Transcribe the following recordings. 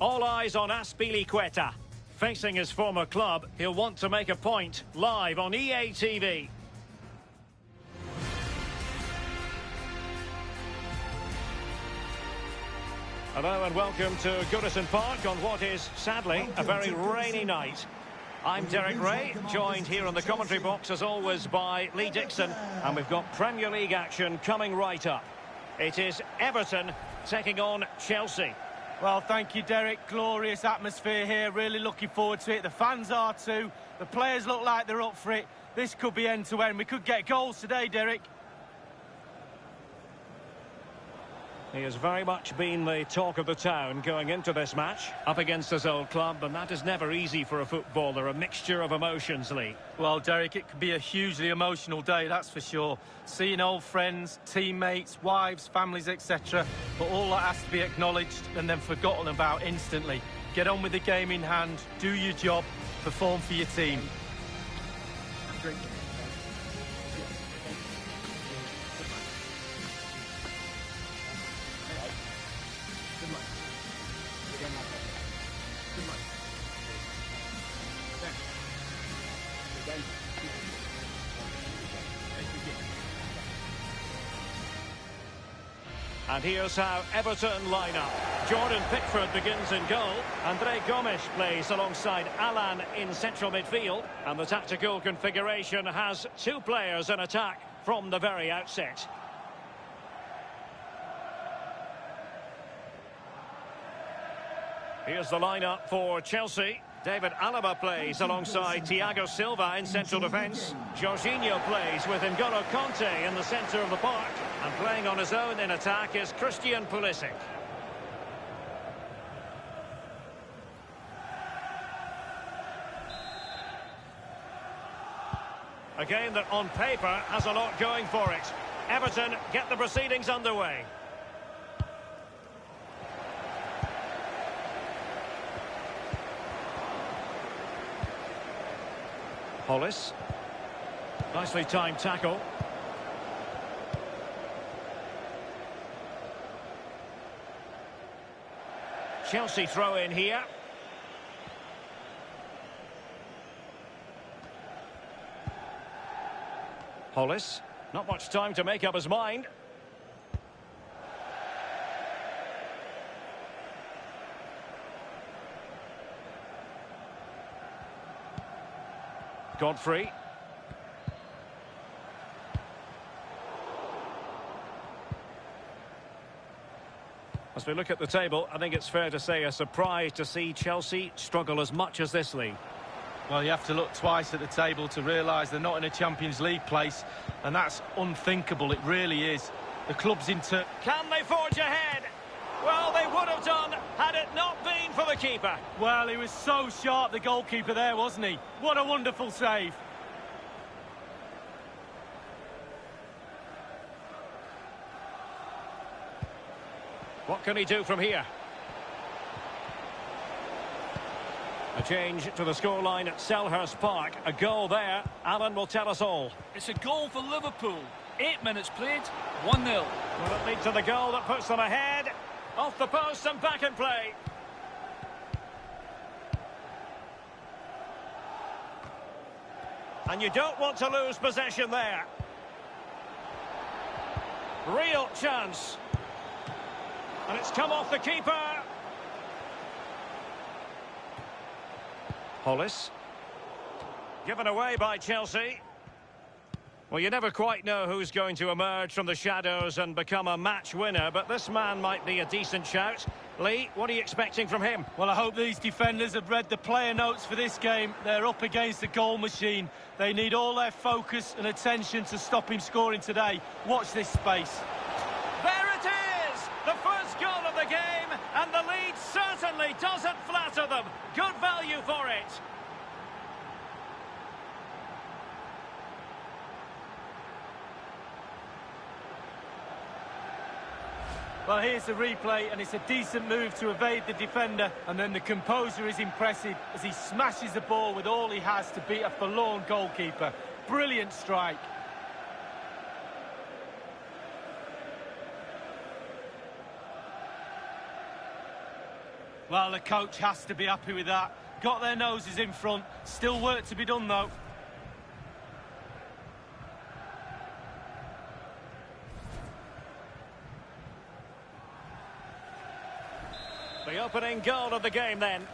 All eyes on Azpilicueta. Facing his former club, he'll want to make a point live on EA TV. Hello and welcome to Goodison Park on what is, sadly, a very rainy night. I'm Derek Ray, joined here in the commentary box as always by Lee Dixon, and we've got Premier League action coming right up. It is Everton taking on Chelsea. Well, thank you, Derek. Glorious atmosphere here. Really looking forward to it. The fans are too. The players look like they're up for it. This could be end-to-end. We could get goals today, Derek. He has very much been the talk of the town going into this match, up against his old club, and that is never easy for a footballer, a mixture of emotions, Lee. Well, Derek, it could be a hugely emotional day, that's for sure. Seeing old friends, teammates, wives, families, etc. But all that has to be acknowledged and then forgotten about instantly. Get on with the game in hand, do your job, perform for your team. Great. And here's how Everton line up. Jordan Pickford begins in goal. Andre Gomes plays alongside Alan in central midfield. And the tactical configuration has two players in attack from the very outset. Here's the lineup for Chelsea. David Alaba plays alongside Thiago Silva in central defence. Jorginho plays with N'Golo Kanté in the centre of the park. And playing on his own in attack is Christian Pulisic. A game that on paper has a lot going for it. Everton get the proceedings underway. Hollis. Nicely timed tackle. Chelsea throw in here. Hollis. Not much time to make up his mind. Godfrey. As we look at the table, I think it's fair to say a surprise to see Chelsea struggle as much as this league. Well, you have to look twice at the table to realise they're not in a Champions League place, and that's unthinkable, it really is. The club's into... Can they forge ahead? Well, they would have done had it not been for the keeper. Well, he was so sharp, the goalkeeper there, wasn't he? What a wonderful save. What can he do from here? A change to the scoreline at Selhurst Park. A goal there. Alan will tell us all. It's a goal for Liverpool. 8 minutes played, 1-0. Will it lead to the goal that puts them ahead? Off the post and back in play. And you don't want to lose possession there. Real chance. And it's come off the keeper. Hollis. Given away by Chelsea. Well, you never quite know who's going to emerge from the shadows and become a match winner, but this man might be a decent shout. Lee, what are you expecting from him? Well, I hope these defenders have read the player notes for this game. They're up against a goal machine. They need all their focus and attention to stop him scoring today. Watch this space. There it is! The first goal of the game, and the lead certainly doesn't flatter them. Good value for it. Well, here's the replay, and it's a decent move to evade the defender, and then the composure is impressive as he smashes the ball with all he has to beat a forlorn goalkeeper. Brilliant strike. Well, the coach has to be happy with that. Got their noses in front. Still work to be done, though. The opening goal of the game then.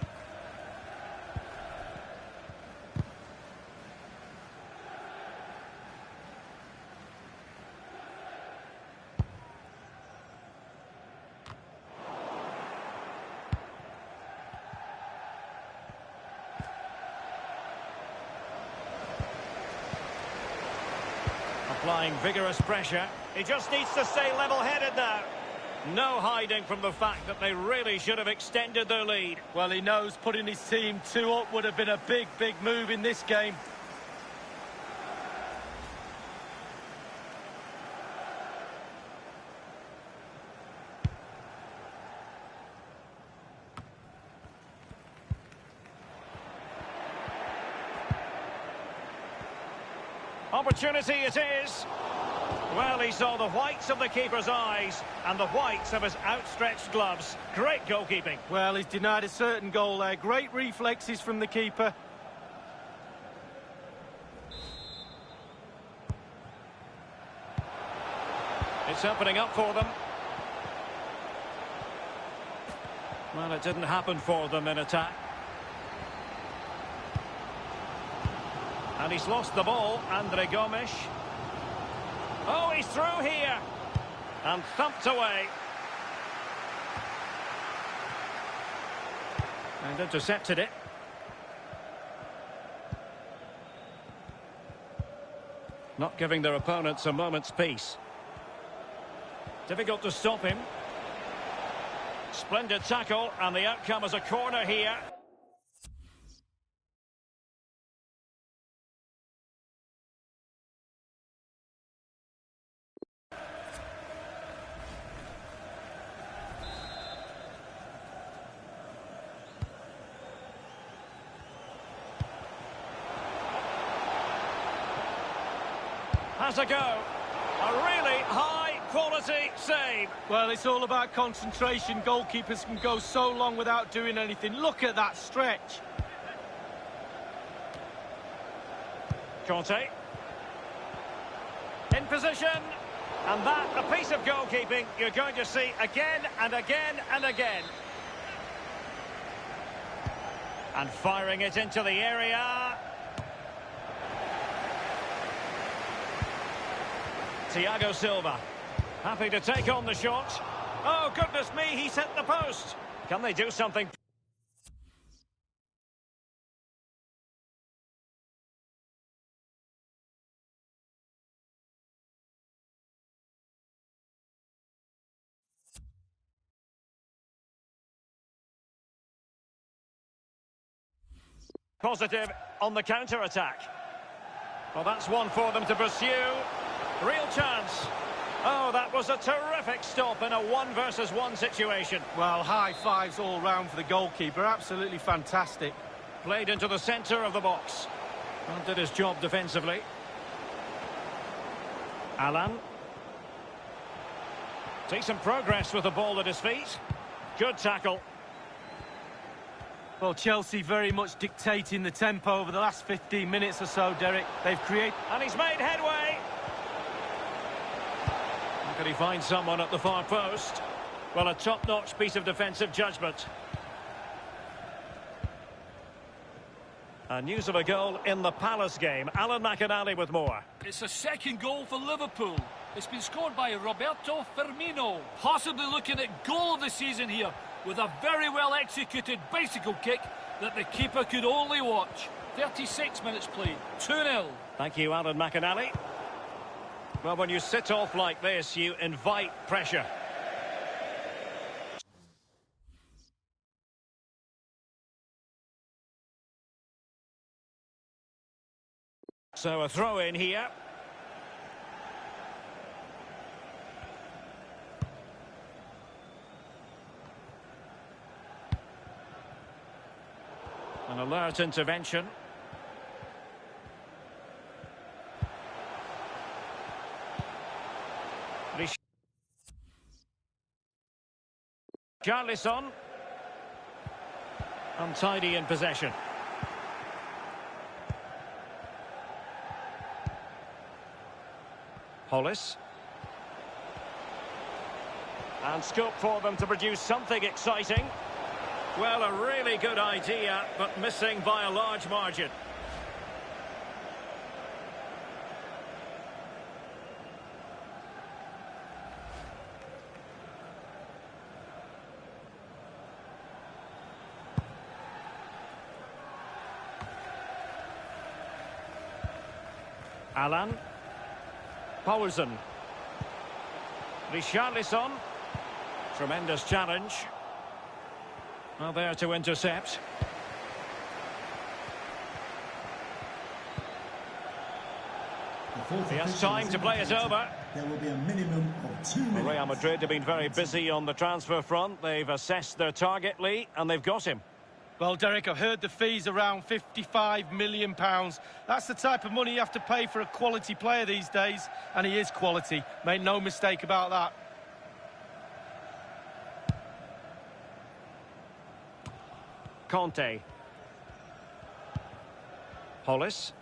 Applying vigorous pressure. He just needs to stay level-headed now. No hiding from the fact that they really should have extended their lead. Well, he knows putting his team 2 up would have been a big, big move in this game. Opportunity it is. Well, he saw the whites of the keeper's eyes and the whites of his outstretched gloves. Great goalkeeping. Well, he's denied a certain goal there. Great reflexes from the keeper. It's opening up for them. Well, it didn't happen for them in attack. And he's lost the ball, Andre Gomes. Oh, he's through here. And thumped away. And intercepted it. Not giving their opponents a moment's peace. Difficult to stop him. Splendid tackle, and the outcome is a corner here. Has a go. A really high-quality save. Well, it's all about concentration. Goalkeepers can go so long without doing anything. Look at that stretch. Conte. In position. And that, a piece of goalkeeping you're going to see again and again and again. And firing it into the area. Thiago Silva, happy to take on the shot. Oh, goodness me, he's hit the post. Can they do something? Positive on the counter-attack. Well, that's one for them to pursue. Real chance. Oh, that was a terrific stop in a 1-versus-1 situation. Well, high fives all round for the goalkeeper. Absolutely fantastic. Played into the centre of the box. And did his job defensively. Alan. Decent progress with the ball at his feet. Good tackle. Well, Chelsea very much dictating the tempo over the last 15 minutes or so, Derek. They've created... And he's made headway. Can he find someone at the far post? Well, a top-notch piece of defensive judgment. News of a goal in the Palace game. Alan McInally with more. It's a second goal for Liverpool. It's been scored by Roberto Firmino. Possibly looking at goal of the season here with a very well-executed bicycle kick that the keeper could only watch. 36 minutes played. 2-0. Thank you, Alan McInally. Well, when you sit off like this, you invite pressure. So a throw in here. An alert intervention. Charlison. Untidy in possession. Hollis. And scope for them to produce something exciting. Well, a really good idea, but missing by a large margin. Alan. Paulsen. Richarlison. Tremendous challenge. Well, there to intercept. He has time to play it over. There will be a minimum of 2 minutes. Real Madrid have been very busy on the transfer front. They've assessed their target, Lee, and they've got him. Well, Derek, I've heard the fee's around £55 million. That's the type of money you have to pay for a quality player these days, and he is quality. Make no mistake about that. Conte. Hollis.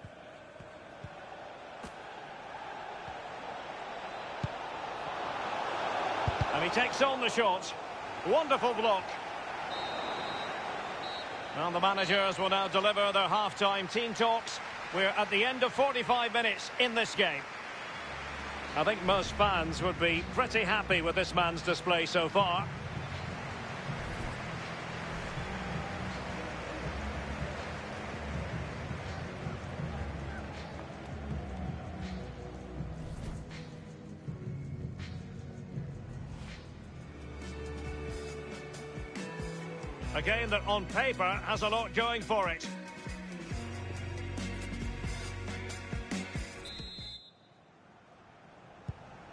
And he takes on the shot. Wonderful block. Well, the managers will now deliver their half-time team talks. We're at the end of 45 minutes in this game. I think most fans would be pretty happy with this man's display so far. A game that on paper has a lot going for it.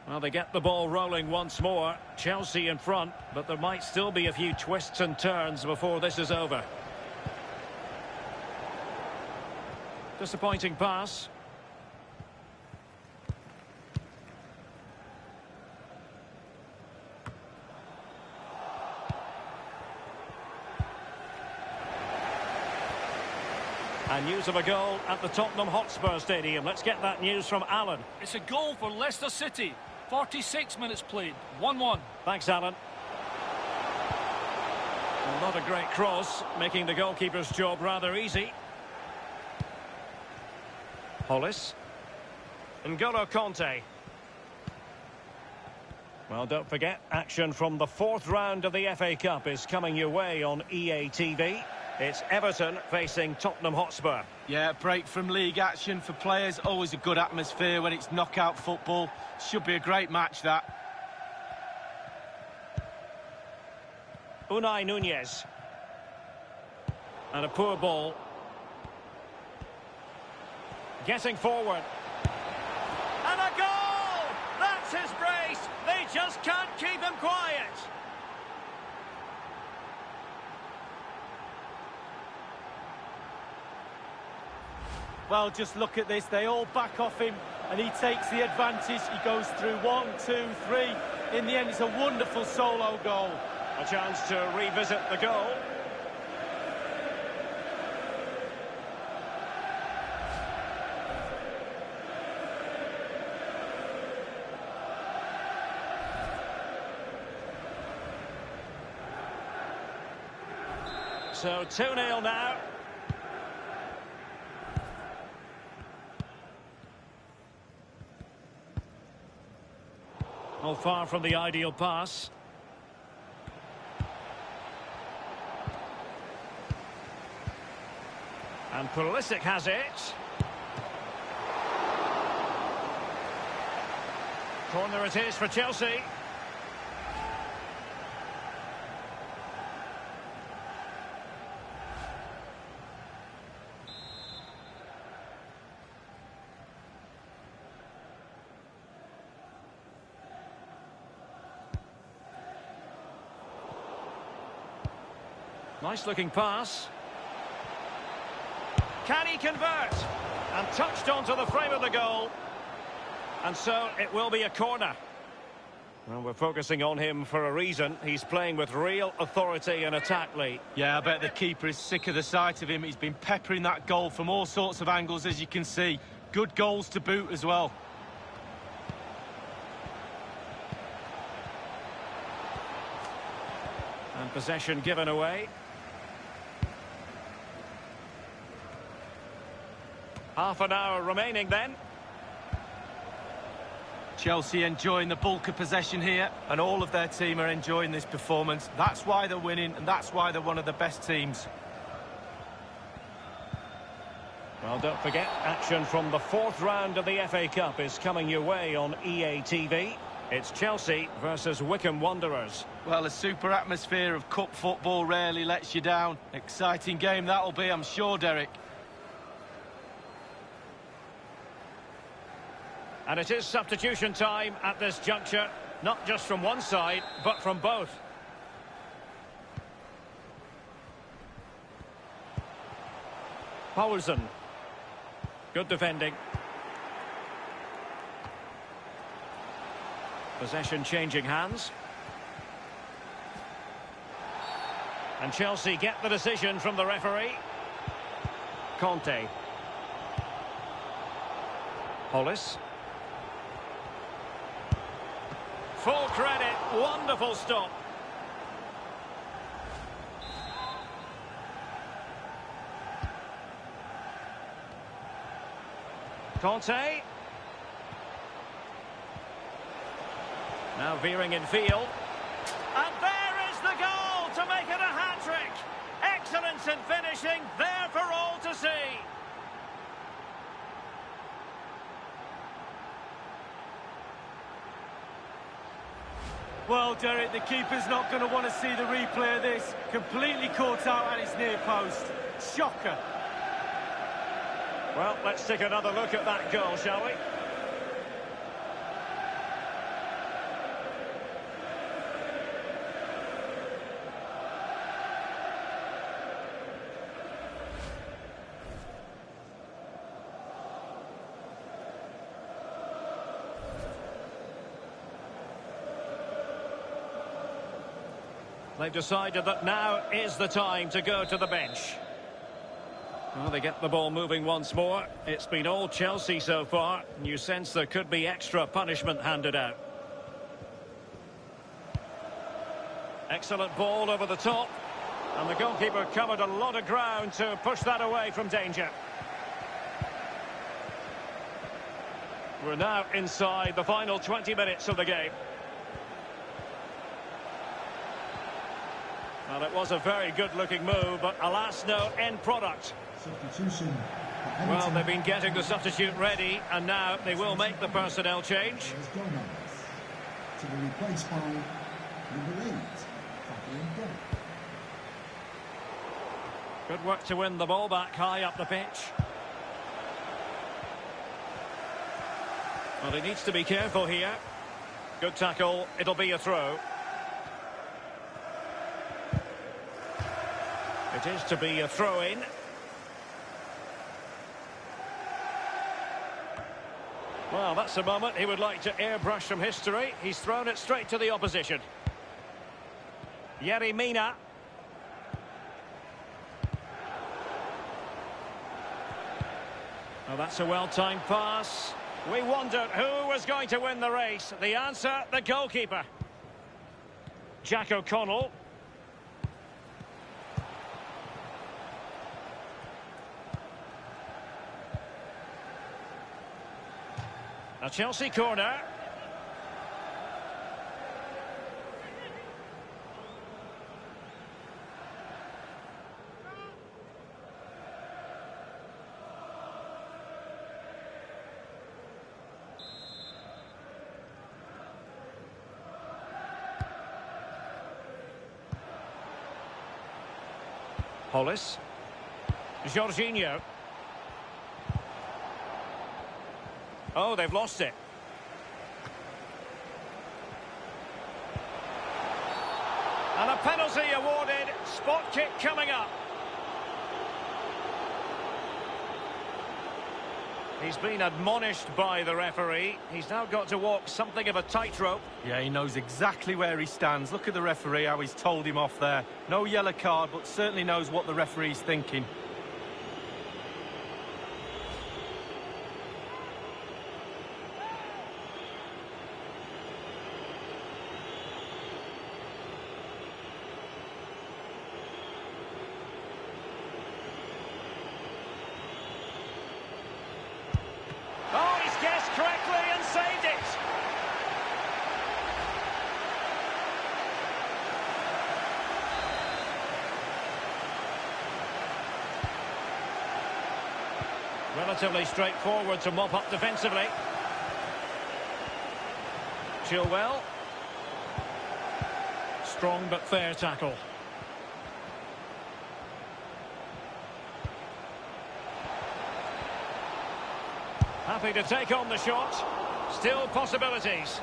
Well, they get the ball rolling once more. Chelsea in front, but there might still be a few twists and turns before this is over. Disappointing pass. And news of a goal at the Tottenham Hotspur Stadium. Let's get that news from Alan. It's a goal for Leicester City. 46 minutes played. 1-1. Thanks, Alan. Well, not a great cross, making the goalkeeper's job rather easy. Hollis. N'Golo Conte. Well, don't forget, action from the 4th round of the FA Cup is coming your way on EA TV. It's Everton facing Tottenham Hotspur. Yeah, break from league action for players. Always a good atmosphere when it's knockout football. Should be a great match, that. Unai Nunez. And a poor ball. Getting forward. And a goal! That's his brace! They just can't keep him quiet! Well, just look at this. They all back off him, and he takes the advantage. He goes through 1, 2, 3. In the end, it's a wonderful solo goal. A chance to revisit the goal. So 2-0 now. Not far from the ideal pass. And Pulisic has it. Corner it is for Chelsea. Nice looking pass. Can he convert? And touched onto the frame of the goal. And so it will be a corner. Well, we're focusing on him for a reason. He's playing with real authority and attack, Lee. Yeah, I bet the keeper is sick of the sight of him. He's been peppering that goal from all sorts of angles, as you can see. Good goals to boot as well. And possession given away. Half an hour remaining then. Chelsea enjoying the bulk of possession here, and all of their team are enjoying this performance. That's why they're winning, and that's why they're one of the best teams. Well, don't forget, action from the fourth round of the FA Cup is coming your way on EA TV. It's Chelsea versus Wycombe Wanderers. Well, a super atmosphere of cup football rarely lets you down. Exciting game that'll be, I'm sure, Derek. And it is substitution time at this juncture, not just from one side, but from both. Poulsen. Good defending. Possession changing hands. And Chelsea get the decision from the referee. Conte. Hollis. Full credit, wonderful stop. Conte. Now veering in field. And there is the goal to make it a hat-trick. Excellence in finishing, there for all to see. Well, Derek, the keeper's not going to want to see the replay of this. Completely caught out at his near post. Shocker. Well, let's take another look at that goal, shall we? They've decided that now is the time to go to the bench. Well, they get the ball moving once more. It's been all Chelsea so far, and you sense there could be extra punishment handed out. Excellent ball over the top, and the goalkeeper covered a lot of ground to push that away from danger. We're now inside the final 20 minutes of the game. Well, it was a very good-looking move, but alas, no end product. Substitution. Well, they've been getting the substitute ready, and now they will make the personnel change. To be replaced by number 8, Good work to win the ball back high up the pitch. Well, he needs to be careful here. Good tackle, it'll be a throw. It is to be a throw-in. Well, that's a moment he would like to airbrush from history. He's thrown it straight to the opposition. Yerry Mina. Well, that's a well-timed pass. We wondered who was going to win the race. The answer, the goalkeeper. Jack O'Connell. A Chelsea corner. Hollis. Jorginho. Oh, they've lost it. And a penalty awarded. Spot kick coming up. He's been admonished by the referee. He's now got to walk something of a tightrope. Yeah, he knows exactly where he stands. Look at the referee, how he's told him off there. No yellow card, but certainly knows what the referee's thinking. Oh, he's guessed correctly and saved it. Relatively straightforward to mop up defensively. Chilwell. Strong but fair tackle. Happy to take on the shot. Still possibilities.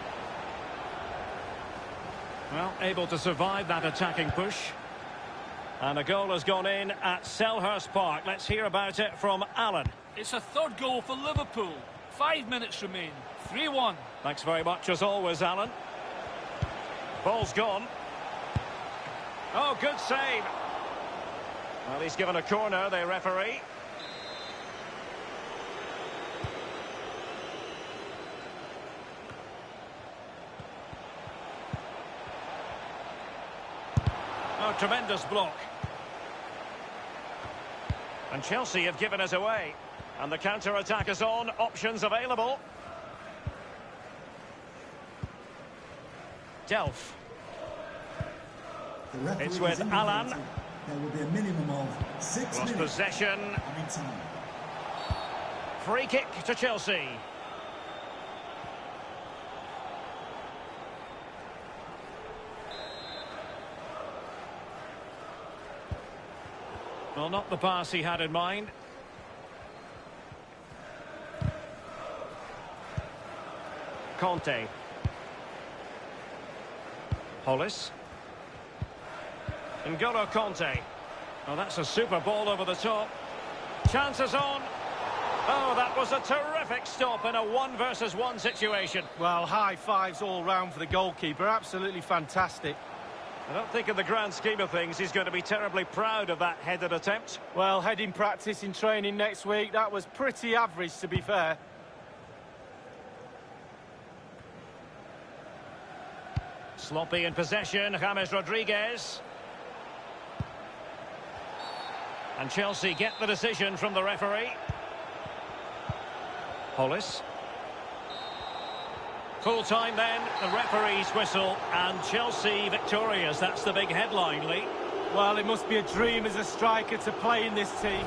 Well, able to survive that attacking push. And a goal has gone in at Selhurst Park. Let's hear about it from Alan. It's a third goal for Liverpool. 5 minutes remain. 3-1. Thanks very much as always, Alan. Ball's gone. Oh, good save. Well, he's given a corner, the referee. Oh, tremendous block. And Chelsea have given us away. And the counter-attack is on. Options available. Delph. It's with Alan. There will be a minimum of 6 Lost minutes. possession. Added time. Free kick to Chelsea. Well, not the pass he had in mind. Conte. Hollis. N'Golo Conte. Oh, that's a super ball over the top. Chances on. Oh, that was a terrific stop in a 1-versus-1 situation. Well, high fives all round for the goalkeeper. Absolutely fantastic. I don't think in the grand scheme of things he's going to be terribly proud of that headed attempt. Well, heading practice in training next week, that was pretty average, to be fair. Sloppy in possession, James Rodriguez. And Chelsea get the decision from the referee. Hollis. Full time then, the referee's whistle, and Chelsea victorious. That's the big headline, Lee. Well, it must be a dream as a striker to play in this team.